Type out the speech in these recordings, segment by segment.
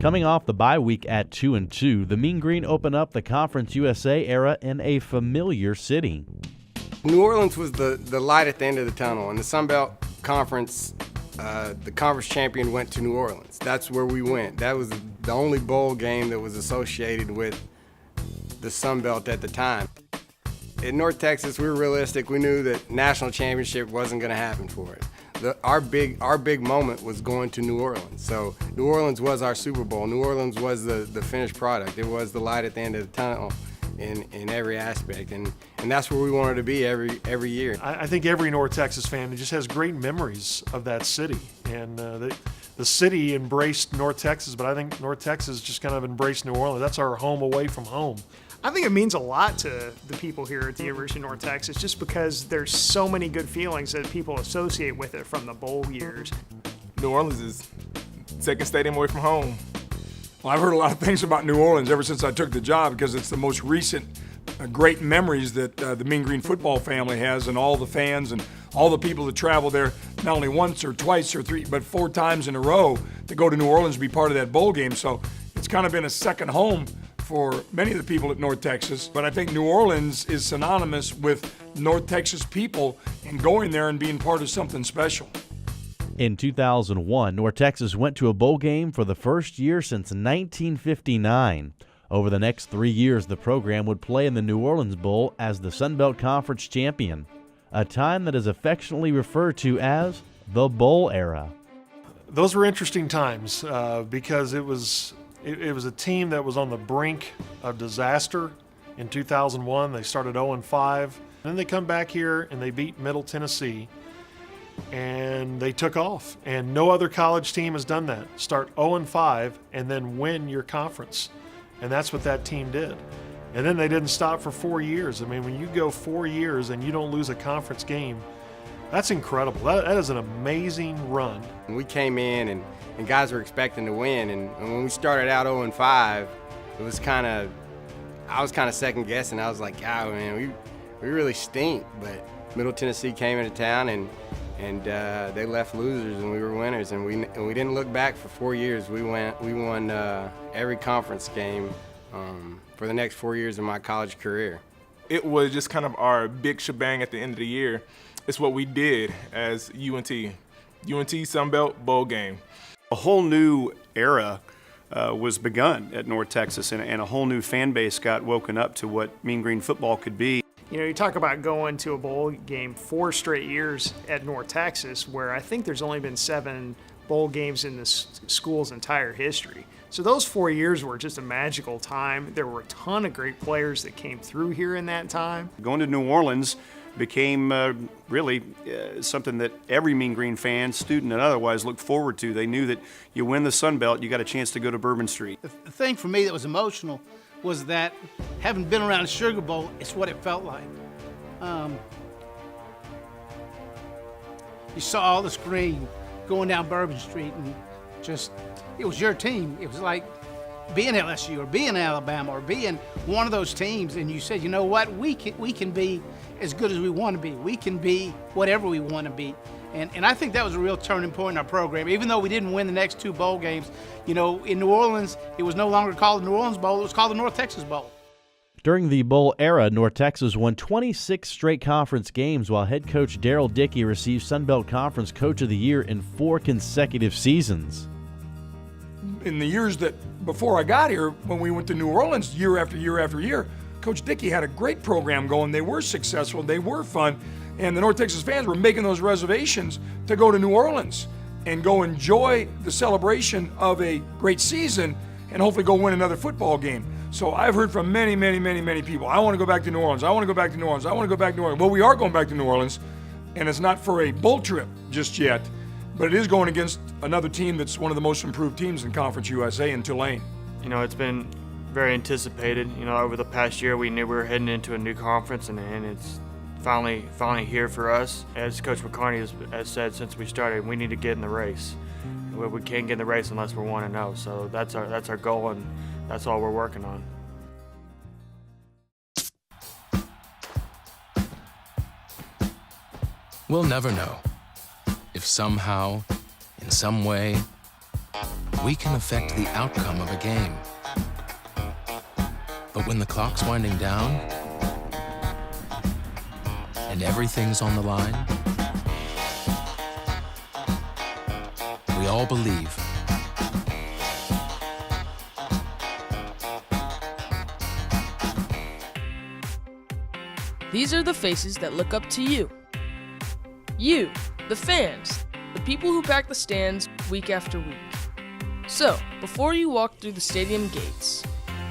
Coming off the bye week at 2-2, the Mean Green open up the Conference USA era in a familiar city. New Orleans was the light at the end of the tunnel. In the Sun Belt Conference, the conference champion went to New Orleans. That's where we went. That was the only bowl game that was associated with the Sun Belt at the time. In North Texas, we were realistic. We knew that national championship wasn't going to happen for it. Our big moment was going to New Orleans. So New Orleans was our Super Bowl. New Orleans was the finished product. It was the light at the end of the tunnel in every aspect, and that's where we wanted to be every year. I think every North Texas fan just has great memories of that city, and the city embraced North Texas, but I think North Texas just kind of embraced New Orleans. That's our home away from home. I think it means a lot to the people here at the University of North Texas just because there's so many good feelings that people associate with it from the bowl years. New Orleans is second stadium away from home. Well, I've heard a lot of things about New Orleans ever since I took the job because it's the most recent great memories that the Mean Green football family has, and all the fans and all the people that travel there not only once or twice or three, but 4 times in a row to go to New Orleans and be part of that bowl game. So it's kind of been a second home for many of the people at North Texas. But I think New Orleans is synonymous with North Texas people and going there and being part of something special. In 2001, North Texas went to a bowl game for the first year since 1959. Over the next 3 years, the program would play in the New Orleans Bowl as the Sun Belt Conference champion, a time that is affectionately referred to as the Bowl era. Those were interesting times because it was a team that was on the brink of disaster in 2001. They started 0-5. And then they come back here and they beat Middle Tennessee, and they took off. And no other college team has done that. Start 0-5 and then win your conference. And that's what that team did. And then they didn't stop for 4 years. I mean, when you go 4 years and you don't lose a conference game, that's incredible. That is an amazing run. We came in and guys were expecting to win, and when we started out 0-5, it was I was kind of second guessing. I was like, God, man, we really stink. But Middle Tennessee came into town and they left losers and we were winners, and we didn't look back for 4 years. We won every conference game for the next 4 years of my college career. It was just kind of our big shebang at the end of the year. It's what we did as UNT Sun Belt Bowl game. A whole new era was begun at North Texas, and a whole new fan base got woken up to what Mean Green football could be. You know, you talk about going to a bowl game 4 straight years at North Texas, where I think there's only been 7 bowl games in this school's entire history. So those 4 years were just a magical time. There were a ton of great players that came through here in that time. Going to New Orleans became really something that every Mean Green fan, student and otherwise, looked forward to. They knew that you win the Sun Belt, you got a chance to go to Bourbon Street. The thing for me that was emotional was that having been around the Sugar Bowl, it's what it felt like. You saw all this green going down Bourbon Street, and just, it was your team. It was like being LSU or being Alabama or being one of those teams, and you said, you know what, we can be as good as we want to be. We can be whatever we want to be. And I think that was a real turning point in our program. Even though we didn't win the next 2 bowl games, you know, in New Orleans, it was no longer called the New Orleans Bowl, it was called the North Texas Bowl. During the bowl era, North Texas won 26 straight conference games, while head coach Darrell Dickey received Sun Belt Conference Coach of the Year in 4 consecutive seasons. In the years that before I got here, when we went to New Orleans year after year after year, Coach Dickey had a great program going. They were successful, they were fun, and the North Texas fans were making those reservations to go to New Orleans and go enjoy the celebration of a great season and hopefully go win another football game. So I've heard from many, many, many, many people, I want to go back to New Orleans, I want to go back to New Orleans, I want to go back to New Orleans. Well, we are going back to New Orleans, and it's not for a bowl trip just yet, but it is going against another team that's one of the most improved teams in Conference USA in Tulane. You know, it's been very anticipated. You know, over the past year, we knew we were heading into a new conference, and it's finally here for us. As Coach McCarney has said since we started, we need to get in the race. We can't get in the race unless we're 1-0. So that's our goal, and that's all we're working on. We'll never know if somehow, in some way, we can affect the outcome of a game. But when the clock's winding down and everything's on the line, we all believe. These are the faces that look up to you. You, the fans, the people who pack the stands week after week. So, before you walk through the stadium gates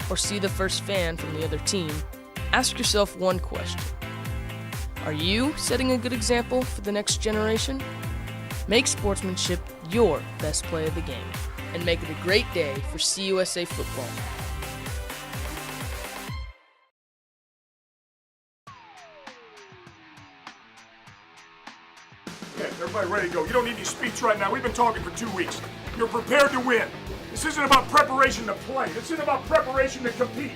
or see the first fan from the other team, ask yourself one question. Are you setting a good example for the next generation? Make sportsmanship your best play of the game and make it a great day for CUSA football. Okay, everybody ready to go. You don't need any speech right now. We've been talking for 2 weeks. You're prepared to win. This isn't about preparation to play. This isn't about preparation to compete.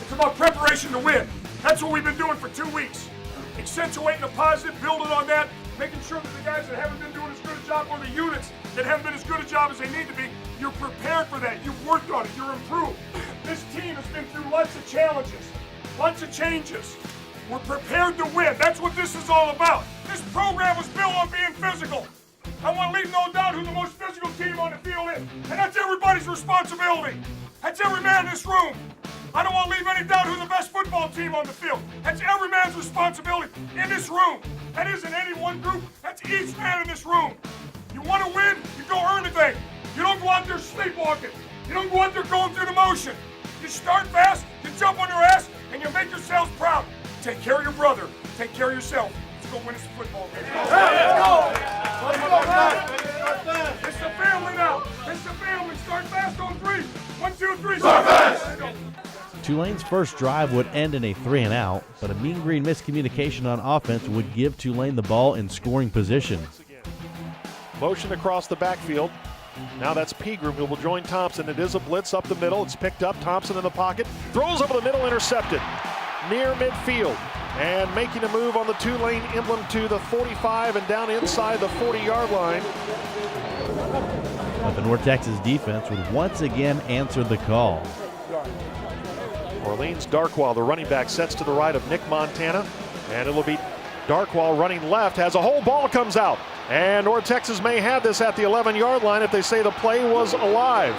It's about preparation to win. That's what we've been doing for 2 weeks. Accentuating the positive, building on that, making sure that the guys that haven't been doing as good a job, or the units that haven't been as good a job as they need to be, you're prepared for that. You've worked on it. You're improved. This team has been through lots of challenges, lots of changes. We're prepared to win. That's what this is all about. This program was built on being physical. I want to leave no doubt who the most physical team on the field is, and that's everybody's responsibility. That's every man in this room. I don't want to leave any doubt who the best football team on the field. That's every man's responsibility in this room. That isn't any one group. That's each man in this room. You want to win, you go earn the thing. You don't go out there sleepwalking. You don't go out there going through the motion. You start fast, you jump on your ass, and you make yourselves proud. Take care of your brother. Take care of yourself. Let's go win this football game. Let's go! It's the family now. It's the family. Start fast on 3. 1, 2, 3. Start fast! Tulane's first drive would end in a 3-and-out, but a Mean Green miscommunication on offense would give Tulane the ball in scoring position. Motion across the backfield. Now that's Pegram who will join Thompson. It is a blitz up the middle. It's picked up. Thompson in the pocket. Throws over the middle, intercepted. Near midfield. And making a move on the Tulane emblem to the 45 and down inside the 40-yard line. But the North Texas defense would once again answer the call. Orleans Darkwall, the running back, sets to the right of Nick Montana. And it will be Darkwall running left. Has a whole ball comes out. And North Texas may have this at the 11-yard line if they say the play was alive.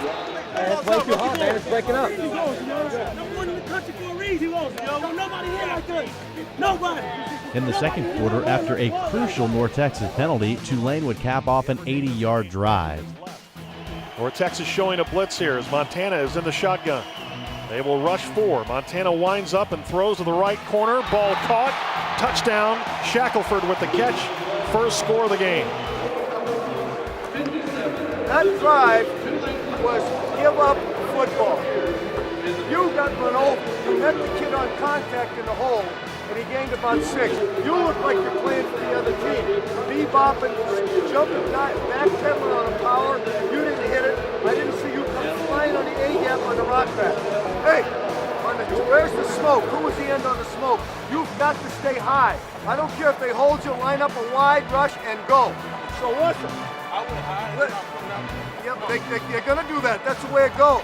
It's way too hard, man. It's breaking up. In the second quarter, after a crucial North Texas penalty, Tulane would cap off an 80-yard drive. North Texas showing a blitz here as Montana is in the shotgun. They will rush 4. Montana winds up and throws to the right corner. Ball caught. Touchdown. Shackelford with the catch. First score of the game. That drive was give up football. You got run over. You met the kid on contact in the hole, and he gained about 6. You look like you're playing for the other team. Bebopping, jumping, backpedaling on a power. You didn't hit it. I didn't see you come flying on the A-gap on the rock back. Hey, where's the smoke? Who was the end on the smoke? You've got to stay high. I don't care if they hold you, line up a wide rush, and go. So listen. They're going to do that. That's the way it goes.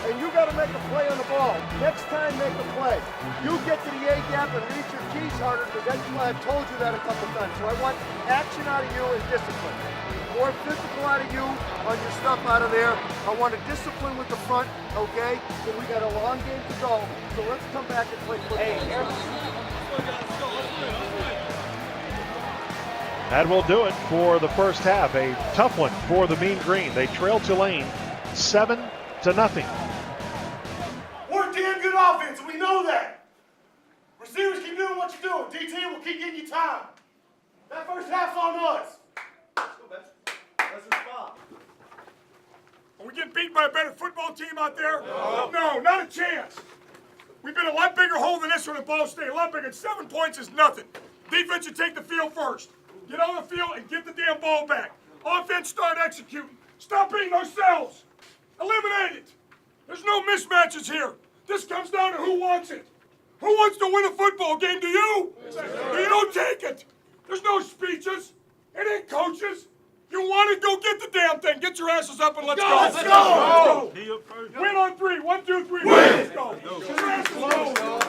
And you got to make a play on the ball. Next time, make a play. You get to the A-gap and reach your keys harder, because that's why I've told you that a couple times. So I want action out of you and discipline. More physical out of you on your stuff out of there. I want a discipline with the front, okay? So we got a long game to go. So let's come back and play football. That will do it for the first half. A tough one for the Mean Green. They trail Tulane 7-0. We're damn good offense, and we know that. Receivers keep doing what you're doing. DT will keep getting you time. That first half's on us. Let's respond. Are we getting beat by a better football team out there? No, not a chance. We've been a lot bigger hole than this one at Ball State. A lot bigger. 7 points is nothing. Defense should take the field first. Get on the field and get the damn ball back. Offense, start executing. Stop beating ourselves. Eliminate it. There's no mismatches here. This comes down to who wants it. Who wants to win a football game? Do you? You don't take it. There's no speeches. It ain't coaches. You want to go get the damn thing. Get your asses up and let's go. Let's go. Win on 3. 1, 2, 3. Win. Let's go. Get your asses go.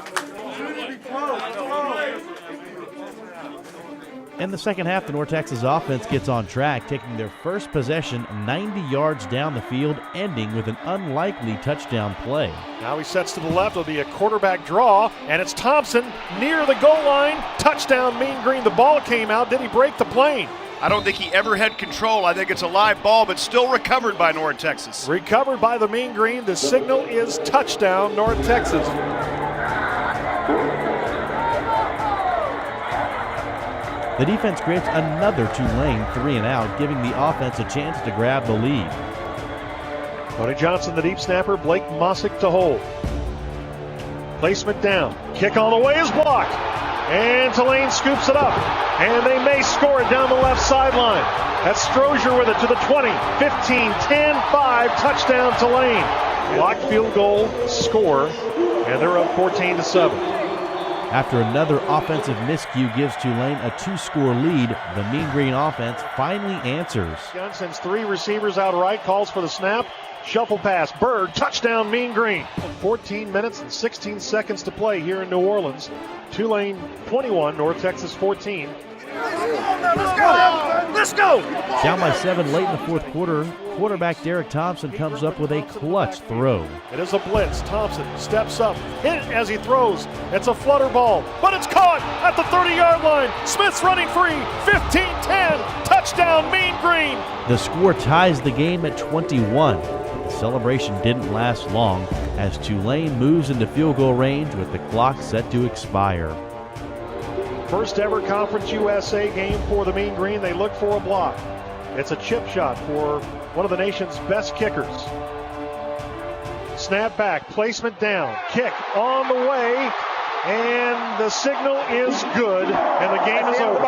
In the second half, the North Texas offense gets on track, taking their first possession 90 yards down the field, ending with an unlikely touchdown play. Now he sets to the left. It'll be a quarterback draw, and it's Thompson near the goal line. Touchdown, Mean Green. The ball came out. Did he break the plane? I don't think he ever had control. I think it's a live ball, but still recovered by North Texas. Recovered by the Mean Green. The signal is touchdown, North Texas. The defense creates another Tulane 3 and out, giving the offense a chance to grab the lead. Tony Johnson, the deep snapper. Blake Mossick to hold. Placement down. Kick on the way is blocked. And Tulane scoops it up. And they may score it down the left sideline. That's Strozier with it to the 20, 15, 10, 5. Touchdown Tulane. Blocked field goal score. And they're up 14-7. After another offensive miscue gives Tulane a 2-score lead, the Mean Green offense finally answers. Gunn sends 3 receivers out right, calls for the snap. Shuffle pass, Bird, touchdown Mean Green. 14 minutes and 16 seconds to play here in New Orleans. Tulane 21, North Texas 14. Let's go! Let's go! Down by 7 late in the fourth quarter, quarterback Derek Thompson comes up with a clutch throw. It is a blitz. Thompson steps up, hit as he throws. It's a flutter ball, but it's caught at the 30-yard line. Smith's running free. 15-10. Touchdown, Mean Green. The score ties the game at 21. The celebration didn't last long as Tulane moves into field goal range with the clock set to expire. First ever Conference USA game for the Mean Green. They look for a block. It's a chip shot for one of the nation's best kickers. Snap back, placement down, kick on the way, and the signal is good, and the game is over.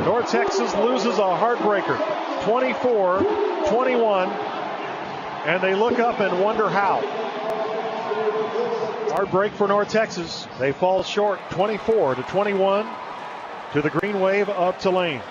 North Texas loses a heartbreaker, 24-21, and they look up and wonder how. Hard break for North Texas. They fall short 24-21 to the Green Wave of Tulane.